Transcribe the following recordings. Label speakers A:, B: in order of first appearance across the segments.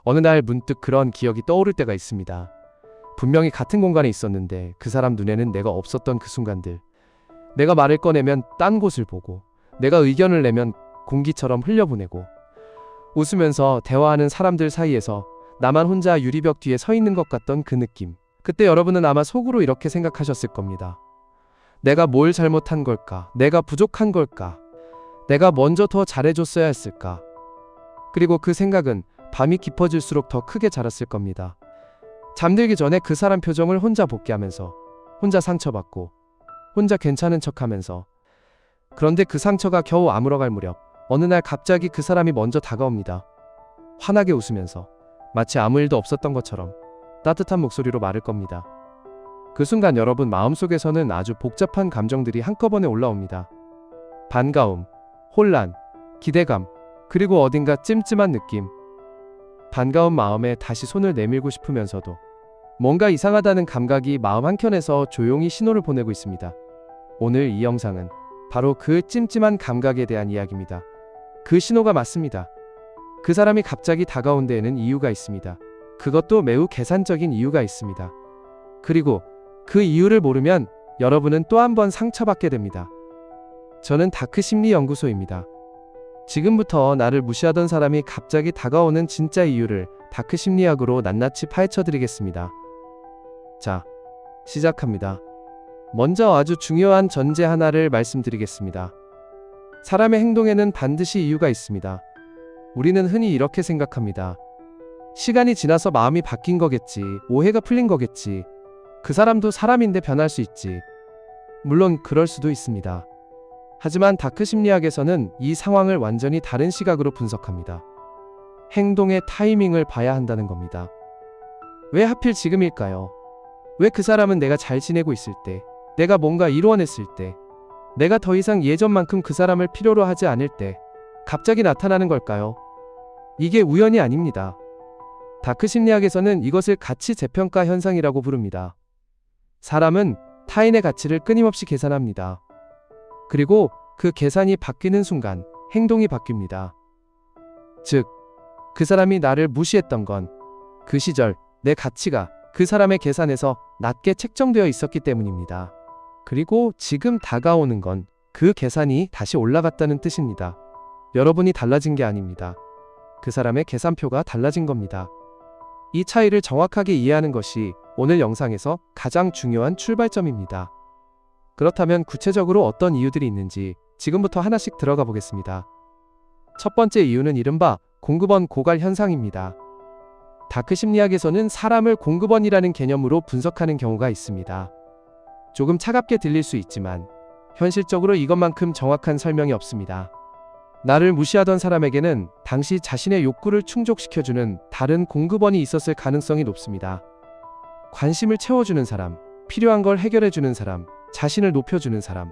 A: 어느 날 문득 그런 기억이 떠오를 때가 있습니다. 분명히 같은 공간에 있었는데 그 사람 눈에는 내가 없었던 그 순간들. 내가 말을 꺼내면 딴 곳을 보고, 내가 의견을 내면 공기처럼 흘려보내고, 웃으면서 대화하는 사람들 사이에서 나만 혼자 유리벽 뒤에 서 있는 것 같던 그 느낌. 그때 여러분은 아마 속으로 이렇게 생각하셨을 겁니다. 내가 뭘 잘못한 걸까? 내가 부족한 걸까? 내가 먼저 더 잘해줬어야 했을까? 그리고 그 생각은 밤이 깊어질수록 더 크게 자랐을 겁니다. 잠들기 전에 그 사람 표정을 혼자 복귀하면서, 혼자 상처받고, 혼자 괜찮은 척하면서. 그런데 그 상처가 겨우 아물어갈 무렵 어느 날 갑자기 그 사람이 먼저 다가옵니다. 환하게 웃으면서 마치 아무 일도 없었던 것처럼 따뜻한 목소리로 말을 겁니다. 그 순간 여러분 마음속에서는 아주 복잡한 감정들이 한꺼번에 올라옵니다. 반가움, 혼란, 기대감, 그리고 어딘가 찜찜한 느낌. 반가운 마음에 다시 손을 내밀고 싶으면서도 뭔가 이상하다는 감각이 마음 한켠에서 조용히 신호를 보내고 있습니다. 오늘 이 영상은 바로 그 찜찜한 감각에 대한 이야기입니다. 그 신호가 맞습니다. 그 사람이 갑자기 다가온 데에는 이유가 있습니다. 그것도 매우 계산적인 이유가 있습니다. 그리고 그 이유를 모르면 여러분은 또 한 번 상처받게 됩니다. 저는 다크심리연구소입니다. 지금부터 나를 무시하던 사람이 갑자기 다가오는 진짜 이유를 다크심리학으로 낱낱이 파헤쳐 드리겠습니다. 자, 시작합니다. 먼저 아주 중요한 전제 하나를 말씀드리겠습니다. 사람의 행동에는 반드시 이유가 있습니다. 우리는 흔히 이렇게 생각합니다. 시간이 지나서 마음이 바뀐 거겠지, 오해가 풀린 거겠지, 그 사람도 사람인데 변할 수 있지. 물론 그럴 수도 있습니다. 하지만 다크심리학에서는 이 상황을 완전히 다른 시각으로 분석합니다. 행동의 타이밍을 봐야 한다는 겁니다. 왜 하필 지금일까요? 왜 그 사람은 내가 잘 지내고 있을 때, 내가 뭔가 이루어냈을 때, 내가 더 이상 예전만큼 그 사람을 필요로 하지 않을 때 갑자기 나타나는 걸까요? 이게 우연이 아닙니다. 다크심리학에서는 이것을 가치 재평가 현상이라고 부릅니다. 사람은 타인의 가치를 끊임없이 계산합니다. 그리고 그 계산이 바뀌는 순간 행동이 바뀝니다. 즉, 그 사람이 나를 무시했던 건 그 시절 내 가치가 그 사람의 계산에서 낮게 책정되어 있었기 때문입니다. 그리고 지금 다가오는 건 그 계산이 다시 올라갔다는 뜻입니다. 여러분이 달라진 게 아닙니다. 그 사람의 계산표가 달라진 겁니다. 이 차이를 정확하게 이해하는 것이 오늘 영상에서 가장 중요한 출발점입니다. 그렇다면 구체적으로 어떤 이유들이 있는지 지금부터 하나씩 들어가 보겠습니다. 첫 번째 이유는 이른바 공급원 고갈 현상입니다. 다크심리학에서는 사람을 공급원이라는 개념으로 분석하는 경우가 있습니다. 조금 차갑게 들릴 수 있지만 현실적으로 이것만큼 정확한 설명이 없습니다. 나를 무시하던 사람에게는 당시 자신의 욕구를 충족시켜주는 다른 공급원이 있었을 가능성이 높습니다. 관심을 채워주는 사람, 필요한 걸 해결해주는 사람, 자신을 높여주는 사람.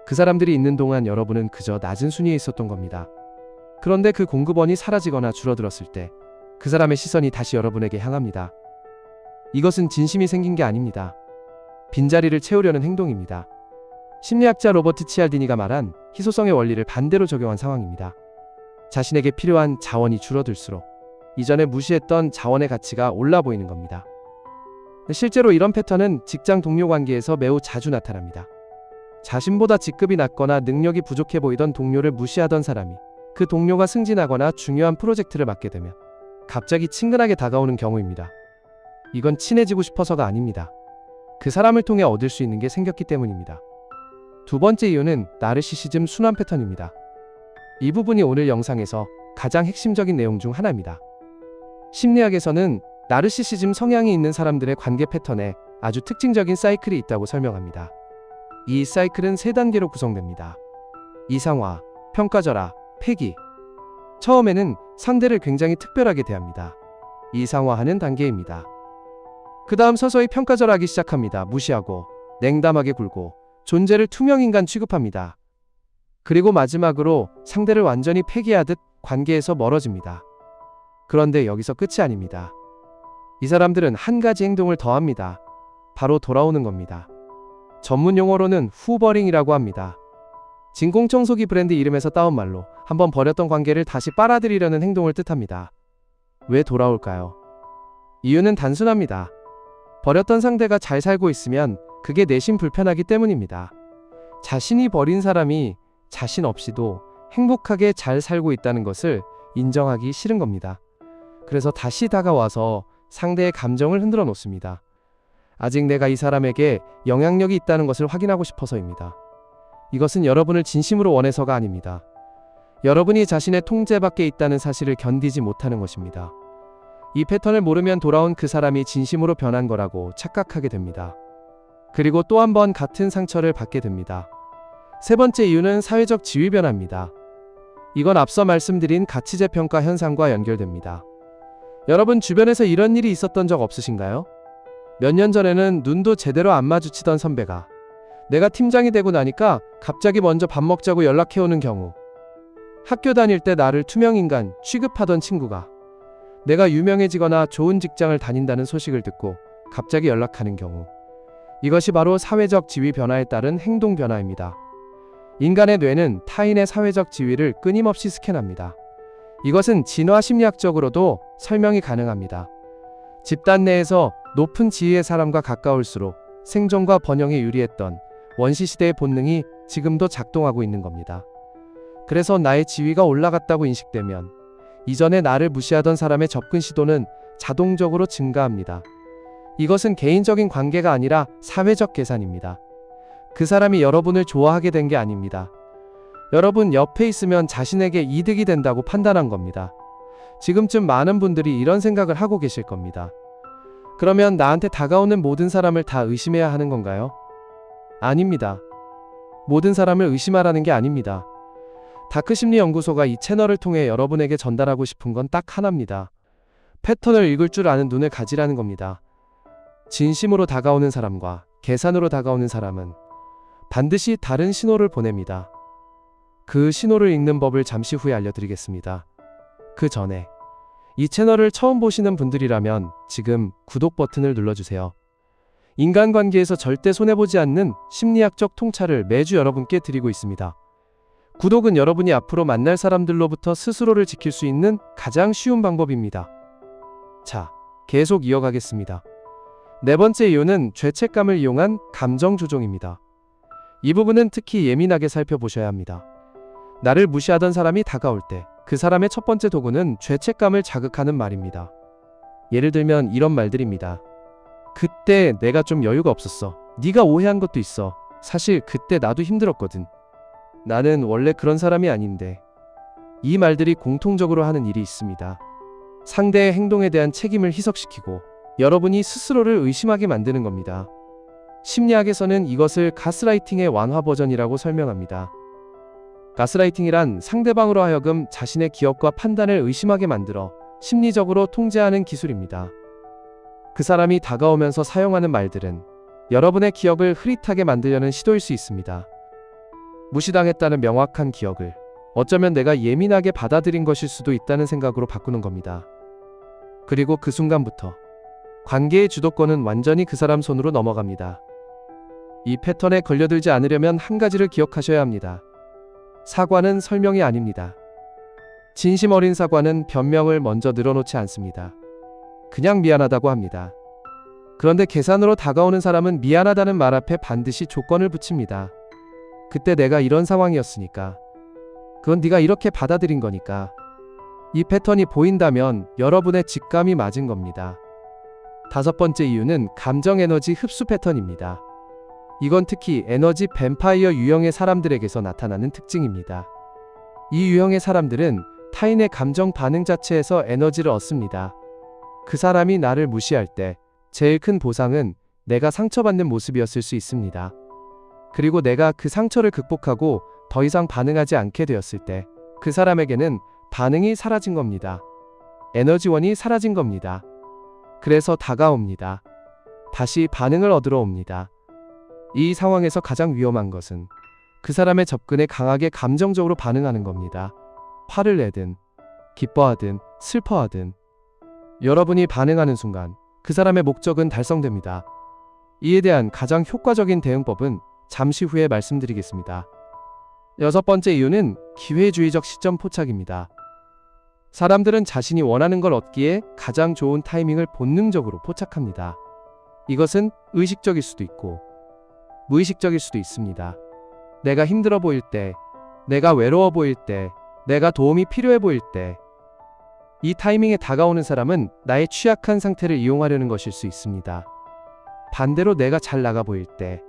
A: 그 사람들이 있는 동안 여러분은 그저 낮은 순위에 있었던 겁니다. 그런데 그 공급원이 사라지거나 줄어들었을 때 그 사람의 시선이 다시 여러분에게 향합니다. 이것은 진심이 생긴 게 아닙니다. 빈자리를 채우려는 행동입니다. 심리학자 로버트 치알디니가 말한 희소성의 원리를 반대로 적용한 상황입니다. 자신에게 필요한 자원이 줄어들수록 이전에 무시했던 자원의 가치가 올라 보이는 겁니다. 실제로 이런 패턴은 직장 동료 관계에서 매우 자주 나타납니다. 자신보다 직급이 낮거나 능력이 부족해 보이던 동료를 무시하던 사람이 그 동료가 승진하거나 중요한 프로젝트를 맡게 되면 갑자기 친근하게 다가오는 경우입니다. 이건 친해지고 싶어서가 아닙니다. 그 사람을 통해 얻을 수 있는 게 생겼기 때문입니다. 두 번째 이유는 나르시시즘 순환 패턴입니다. 이 부분이 오늘 영상에서 가장 핵심적인 내용 중 하나입니다. 심리학에서는 나르시시즘 성향이 있는 사람들의 관계 패턴에 아주 특징적인 사이클이 있다고 설명합니다. 이 사이클은 세 단계로 구성됩니다. 이상화, 평가절하, 폐기. 처음에는 상대를 굉장히 특별하게 대합니다. 이상화하는 단계입니다. 그 다음 서서히 평가절하기 시작합니다. 무시하고, 냉담하게 굴고, 존재를 투명인간 취급합니다. 그리고 마지막으로 상대를 완전히 폐기하듯 관계에서 멀어집니다. 그런데 여기서 끝이 아닙니다. 이 사람들은 한 가지 행동을 더 합니다. 바로 돌아오는 겁니다. 전문 용어로는 후버링이라고 합니다. 진공청소기 브랜드 이름에서 따온 말로 한번 버렸던 관계를 다시 빨아들이려는 행동을 뜻합니다. 왜 돌아올까요? 이유는 단순합니다. 버렸던 상대가 잘 살고 있으면 그게 내심 불편하기 때문입니다. 자신이 버린 사람이 자신 없이도 행복하게 잘 살고 있다는 것을 인정하기 싫은 겁니다. 그래서 다시 다가와서 상대의 감정을 흔들어 놓습니다. 아직 내가 이 사람에게 영향력이 있다는 것을 확인하고 싶어서입니다. 이것은 여러분을 진심으로 원해서가 아닙니다. 여러분이 자신의 통제 밖에 있다는 사실을 견디지 못하는 것입니다. 이 패턴을 모르면 돌아온 그 사람이 진심으로 변한 거라고 착각하게 됩니다. 그리고 또 한 번 같은 상처를 받게 됩니다. 세 번째 이유는 사회적 지위 변화입니다. 이건 앞서 말씀드린 가치재평가 현상과 연결됩니다. 여러분 주변에서 이런 일이 있었던 적 없으신가요? 몇 년 전에는 눈도 제대로 안 마주치던 선배가 내가 팀장이 되고 나니까 갑자기 먼저 밥 먹자고 연락해오는 경우, 학교 다닐 때 나를 투명인간 취급하던 친구가 내가 유명해지거나 좋은 직장을 다닌다는 소식을 듣고 갑자기 연락하는 경우, 이것이 바로 사회적 지위 변화에 따른 행동 변화입니다. 인간의 뇌는 타인의 사회적 지위를 끊임없이 스캔합니다. 이것은 진화 심리학적으로도 설명이 가능합니다. 집단 내에서 높은 지위의 사람과 가까울수록 생존과 번영에 유리했던 원시시대의 본능이 지금도 작동하고 있는 겁니다. 그래서 나의 지위가 올라갔다고 인식되면 이전에 나를 무시하던 사람의 접근 시도는 자동적으로 증가합니다. 이것은 개인적인 관계가 아니라 사회적 계산입니다. 그 사람이 여러분을 좋아하게 된 게 아닙니다. 여러분 옆에 있으면 자신에게 이득이 된다고 판단한 겁니다. 지금쯤 많은 분들이 이런 생각을 하고 계실 겁니다. 그러면 나한테 다가오는 모든 사람을 다 의심해야 하는 건가요? 아닙니다. 모든 사람을 의심하라는 게 아닙니다. 다크심리연구소가 이 채널을 통해 여러분에게 전달하고 싶은 건 딱 하나입니다. 패턴을 읽을 줄 아는 눈을 가지라는 겁니다. 진심으로 다가오는 사람과 계산으로 다가오는 사람은 반드시 다른 신호를 보냅니다. 그 신호를 읽는 법을 잠시 후에 알려드리겠습니다. 그 전에 이 채널을 처음 보시는 분들이라면 지금 구독 버튼을 눌러주세요. 인간관계에서 절대 손해보지 않는 심리학적 통찰을 매주 여러분께 드리고 있습니다. 구독은 여러분이 앞으로 만날 사람들로부터 스스로를 지킬 수 있는 가장 쉬운 방법입니다. 자, 계속 이어가겠습니다. 네 번째 이유는 죄책감을 이용한 감정 조종입니다. 이 부분은 특히 예민하게 살펴보셔야 합니다. 나를 무시하던 사람이 다가올 때 그 사람의 첫 번째 도구는 죄책감을 자극하는 말입니다. 예를 들면 이런 말들입니다. 그때 내가 좀 여유가 없었어. 네가 오해한 것도 있어. 사실 그때 나도 힘들었거든. 나는 원래 그런 사람이 아닌데. 이 말들이 공통적으로 하는 일이 있습니다. 상대의 행동에 대한 책임을 희석시키고 여러분이 스스로를 의심하게 만드는 겁니다. 심리학에서는 이것을 가스라이팅의 완화 버전이라고 설명합니다. 가스라이팅이란 상대방으로 하여금 자신의 기억과 판단을 의심하게 만들어 심리적으로 통제하는 기술입니다. 그 사람이 다가오면서 사용하는 말들은 여러분의 기억을 흐릿하게 만들려는 시도일 수 있습니다. 무시당했다는 명확한 기억을 어쩌면 내가 예민하게 받아들인 것일 수도 있다는 생각으로 바꾸는 겁니다. 그리고 그 순간부터 관계의 주도권은 완전히 그 사람 손으로 넘어갑니다. 이 패턴에 걸려들지 않으려면 한 가지를 기억하셔야 합니다. 사과는 설명이 아닙니다. 진심 어린 사과는 변명을 먼저 늘어놓지 않습니다. 그냥 미안하다고 합니다. 그런데 계산으로 다가오는 사람은 미안하다는 말 앞에 반드시 조건을 붙입니다. 그때 내가 이런 상황이었으니까. 그건 네가 이렇게 받아들인 거니까. 이 패턴이 보인다면 여러분의 직감이 맞은 겁니다. 다섯 번째 이유는 감정 에너지 흡수 패턴입니다. 이건 특히 에너지 뱀파이어 유형의 사람들에게서 나타나는 특징입니다. 이 유형의 사람들은 타인의 감정 반응 자체에서 에너지를 얻습니다. 그 사람이 나를 무시할 때 제일 큰 보상은 내가 상처받는 모습이었을 수 있습니다. 그리고 내가 그 상처를 극복하고 더 이상 반응하지 않게 되었을 때 그 사람에게는 반응이 사라진 겁니다. 에너지원이 사라진 겁니다. 그래서 다가옵니다. 다시 반응을 얻으러 옵니다. 이 상황에서 가장 위험한 것은 그 사람의 접근에 강하게 감정적으로 반응하는 겁니다. 화를 내든 기뻐하든 슬퍼하든 여러분이 반응하는 순간 그 사람의 목적은 달성됩니다. 이에 대한 가장 효과적인 대응법은 잠시 후에 말씀드리겠습니다. 여섯 번째 이유는 기회주의적 시점 포착입니다. 사람들은 자신이 원하는 걸 얻기에 가장 좋은 타이밍을 본능적으로 포착합니다. 이것은 의식적일 수도 있고 무의식적일 수도 있습니다. 내가 힘들어 보일 때, 내가 외로워 보일 때, 내가 도움이 필요해 보일 때, 이 타이밍에 다가오는 사람은 나의 취약한 상태를 이용하려는 것일 수 있습니다. 반대로 내가 잘 나가 보일 때,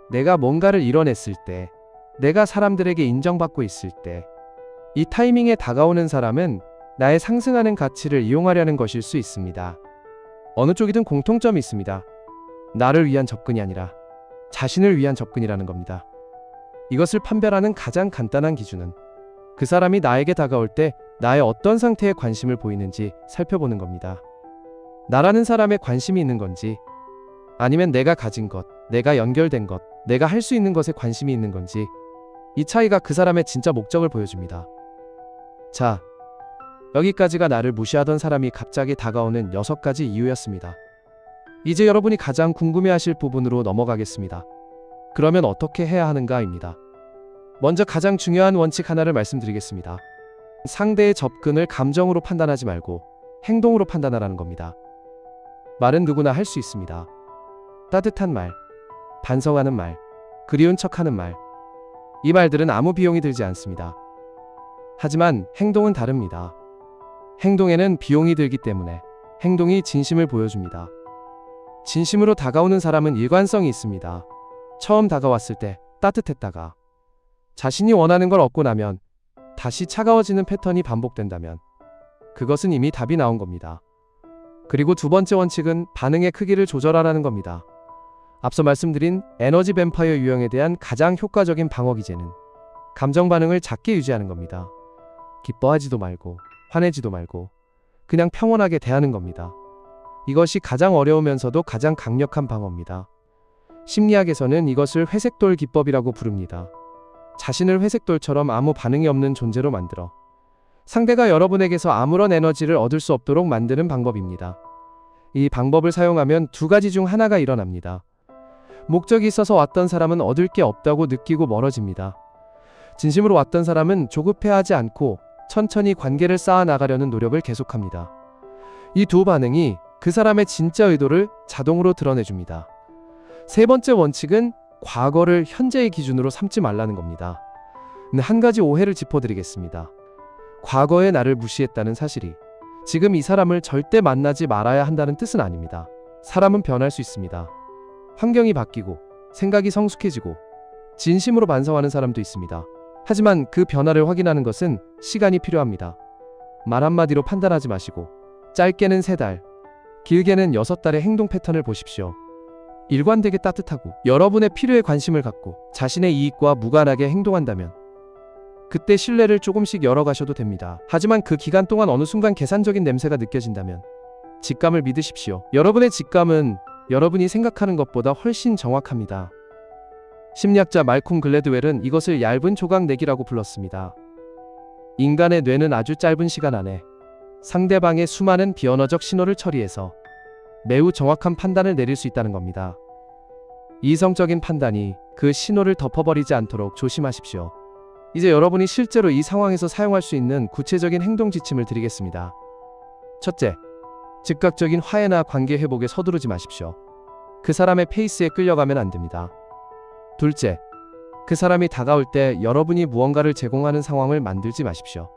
A: 내가 뭔가를 이뤄냈을 때, 내가 사람들에게 인정받고 있을 때, 이 타이밍에 다가오는 사람은 나의 상승하는 가치를 이용하려는 것일 수 있습니다. 어느 쪽이든 공통점이 있습니다. 나를 위한 접근이 아니라 자신을 위한 접근이라는 겁니다. 이것을 판별하는 가장 간단한 기준은 그 사람이 나에게 다가올 때 나의 어떤 상태에 관심을 보이는지 살펴보는 겁니다. 나라는 사람에 관심이 있는 건지, 아니면 내가 가진 것, 내가 연결된 것, 내가 할 수 있는 것에 관심이 있는 건지, 이 차이가 그 사람의 진짜 목적을 보여줍니다. 자, 여기까지가 나를 무시하던 사람이 갑자기 다가오는 6가지 이유였습니다. 이제 여러분이 가장 궁금해하실 부분으로 넘어가겠습니다. 그러면 어떻게 해야 하는가입니다. 먼저 가장 중요한 원칙 하나를 말씀드리겠습니다. 상대의 접근을 감정으로 판단하지 말고 행동으로 판단하라는 겁니다. 말은 누구나 할 수 있습니다. 따뜻한 말, 반성하는 말, 그리운 척하는 말, 이 말들은 아무 비용이 들지 않습니다. 하지만 행동은 다릅니다. 행동에는 비용이 들기 때문에 행동이 진심을 보여줍니다. 진심으로 다가오는 사람은 일관성이 있습니다. 처음 다가왔을 때 따뜻했다가 자신이 원하는 걸 얻고 나면 다시 차가워지는 패턴이 반복된다면 그것은 이미 답이 나온 겁니다. 그리고 두 번째 원칙은 반응의 크기를 조절하라는 겁니다. 앞서 말씀드린 에너지 뱀파이어 유형에 대한 가장 효과적인 방어 기제는 감정 반응을 작게 유지하는 겁니다. 기뻐하지도 말고 화내지도 말고 그냥 평온하게 대하는 겁니다. 이것이 가장 어려우면서도 가장 강력한 방어입니다. 심리학에서는 이것을 회색돌 기법이라고 부릅니다. 자신을 회색돌처럼 아무 반응이 없는 존재로 만들어 상대가 여러분에게서 아무런 에너지를 얻을 수 없도록 만드는 방법입니다. 이 방법을 사용하면 두 가지 중 하나가 일어납니다. 목적이 있어서 왔던 사람은 얻을 게 없다고 느끼고 멀어집니다. 진심으로 왔던 사람은 조급해하지 않고 천천히 관계를 쌓아 나가려는 노력을 계속합니다. 이 두 반응이 그 사람의 진짜 의도를 자동으로 드러내줍니다. 세 번째 원칙은 과거를 현재의 기준으로 삼지 말라는 겁니다. 한 가지 오해를 짚어드리겠습니다. 과거에 나를 무시했다는 사실이 지금 이 사람을 절대 만나지 말아야 한다는 뜻은 아닙니다. 사람은 변할 수 있습니다. 환경이 바뀌고 생각이 성숙해지고 진심으로 반성하는 사람도 있습니다. 하지만 그 변화를 확인하는 것은 시간이 필요합니다. 말 한마디로 판단하지 마시고 짧게는 3달, 길게는 6달의 행동 패턴을 보십시오. 일관되게 따뜻하고 여러분의 필요에 관심을 갖고 자신의 이익과 무관하게 행동한다면 그때 신뢰를 조금씩 열어가셔도 됩니다. 하지만 그 기간 동안 어느 순간 계산적인 냄새가 느껴진다면 직감을 믿으십시오. 여러분의 직감은 여러분이 생각하는 것보다 훨씬 정확합니다. 심리학자 말콤 글래드웰은 이것을 얇은 조각 내기라고 불렀습니다. 인간의 뇌는 아주 짧은 시간 안에 상대방의 수많은 비언어적 신호를 처리해서 매우 정확한 판단을 내릴 수 있다는 겁니다. 이성적인 판단이 그 신호를 덮어버리지 않도록 조심하십시오. 이제 여러분이 실제로 이 상황에서 사용할 수 있는 구체적인 행동 지침을 드리겠습니다. 첫째, 즉각적인 화해나 관계 회복에 서두르지 마십시오. 그 사람의 페이스에 끌려가면 안 됩니다. 둘째, 그 사람이 다가올 때 여러분이 무언가를 제공하는 상황을 만들지 마십시오.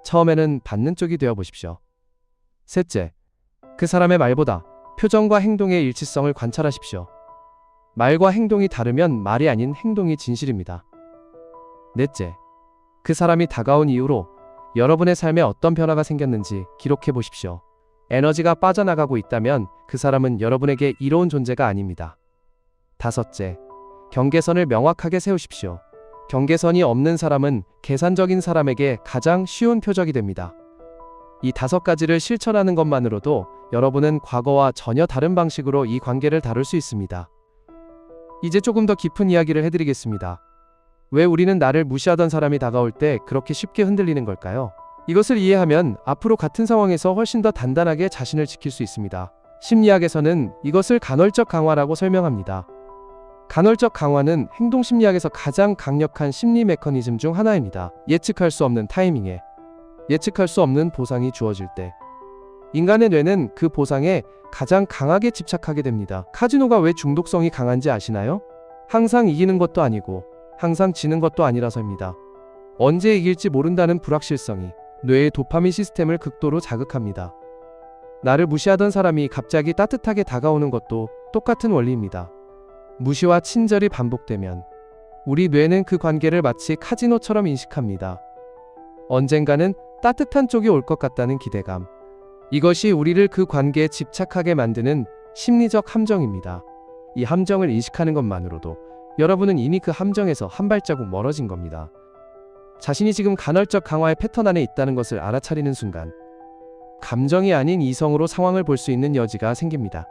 A: 처음에는 받는 쪽이 되어 보십시오. 셋째, 그 사람의 말보다 표정과 행동의 일치성을 관찰하십시오. 말과 행동이 다르면 말이 아닌 행동이 진실입니다. 넷째, 그 사람이 다가온 이후로 여러분의 삶에 어떤 변화가 생겼는지 기록해 보십시오. 에너지가 빠져나가고 있다면 그 사람은 여러분에게 이로운 존재가 아닙니다. 다섯째, 경계선을 명확하게 세우십시오. 경계선이 없는 사람은 계산적인 사람에게 가장 쉬운 표적이 됩니다. 이 5가지를 실천하는 것만으로도 여러분은 과거와 전혀 다른 방식으로 이 관계를 다룰 수 있습니다. 이제 조금 더 깊은 이야기를 해드리겠습니다. 왜 우리는 나를 무시하던 사람이 다가올 때 그렇게 쉽게 흔들리는 걸까요? 이것을 이해하면 앞으로 같은 상황에서 훨씬 더 단단하게 자신을 지킬 수 있습니다. 심리학에서는 이것을 간헐적 강화라고 설명합니다. 간헐적 강화는 행동심리학에서 가장 강력한 심리 메커니즘 중 하나입니다. 예측할 수 없는 타이밍에 예측할 수 없는 보상이 주어질 때 인간의 뇌는 그 보상에 가장 강하게 집착하게 됩니다. 카지노가 왜 중독성이 강한지 아시나요? 항상 이기는 것도 아니고 항상 지는 것도 아니라서입니다. 언제 이길지 모른다는 불확실성이 뇌의 도파민 시스템을 극도로 자극합니다. 나를 무시하던 사람이 갑자기 따뜻하게 다가오는 것도 똑같은 원리입니다. 무시와 친절이 반복되면 우리 뇌는 그 관계를 마치 카지노처럼 인식합니다. 언젠가는 따뜻한 쪽이 올 것 같다는 기대감. 이것이 우리를 그 관계에 집착하게 만드는 심리적 함정입니다. 이 함정을 인식하는 것만으로도 여러분은 이미 그 함정에서 한 발자국 멀어진 겁니다. 자신이 지금 간헐적 강화의 패턴 안에 있다는 것을 알아차리는 순간 감정이 아닌 이성으로 상황을 볼 수 있는 여지가 생깁니다.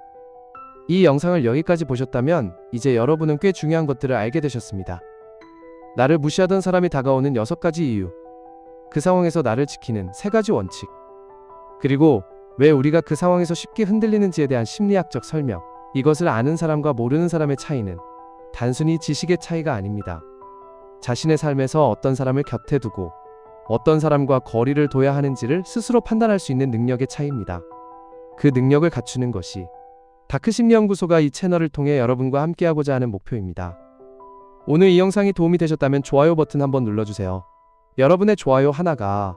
A: 이 영상을 여기까지 보셨다면 이제 여러분은 꽤 중요한 것들을 알게 되셨습니다. 나를 무시하던 사람이 다가오는 6가지 이유, 그 상황에서 나를 지키는 3가지 원칙, 그리고 왜 우리가 그 상황에서 쉽게 흔들리는지에 대한 심리학적 설명. 이것을 아는 사람과 모르는 사람의 차이는 단순히 지식의 차이가 아닙니다. 자신의 삶에서 어떤 사람을 곁에 두고 어떤 사람과 거리를 둬야 하는지를 스스로 판단할 수 있는 능력의 차이입니다. 그 능력을 갖추는 것이 다크심리연구소가 이 채널을 통해 여러분과 함께하고자 하는 목표입니다. 오늘 이 영상이 도움이 되셨다면 좋아요 버튼 한번 눌러주세요. 여러분의 좋아요 하나가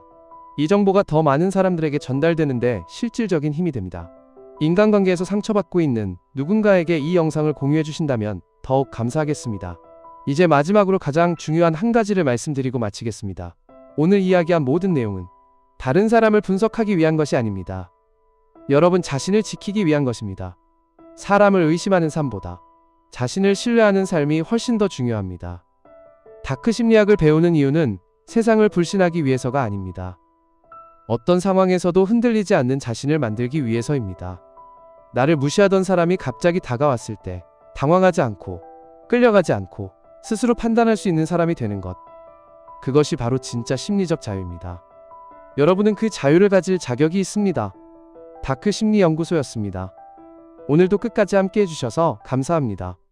A: 이 정보가 더 많은 사람들에게 전달되는데 실질적인 힘이 됩니다. 인간관계에서 상처받고 있는 누군가에게 이 영상을 공유해 주신다면 더욱 감사하겠습니다. 이제 마지막으로 가장 중요한 한 가지를 말씀드리고 마치겠습니다. 오늘 이야기한 모든 내용은 다른 사람을 분석하기 위한 것이 아닙니다. 여러분 자신을 지키기 위한 것입니다. 사람을 의심하는 삶보다 자신을 신뢰하는 삶이 훨씬 더 중요합니다. 다크 심리학을 배우는 이유는 세상을 불신하기 위해서가 아닙니다. 어떤 상황에서도 흔들리지 않는 자신을 만들기 위해서입니다. 나를 무시하던 사람이 갑자기 다가왔을 때 당황하지 않고 끌려가지 않고 스스로 판단할 수 있는 사람이 되는 것. 그것이 바로 진짜 심리적 자유입니다. 여러분은 그 자유를 가질 자격이 있습니다. 다크 심리 연구소였습니다. 오늘도 끝까지 함께 해주셔서 감사합니다.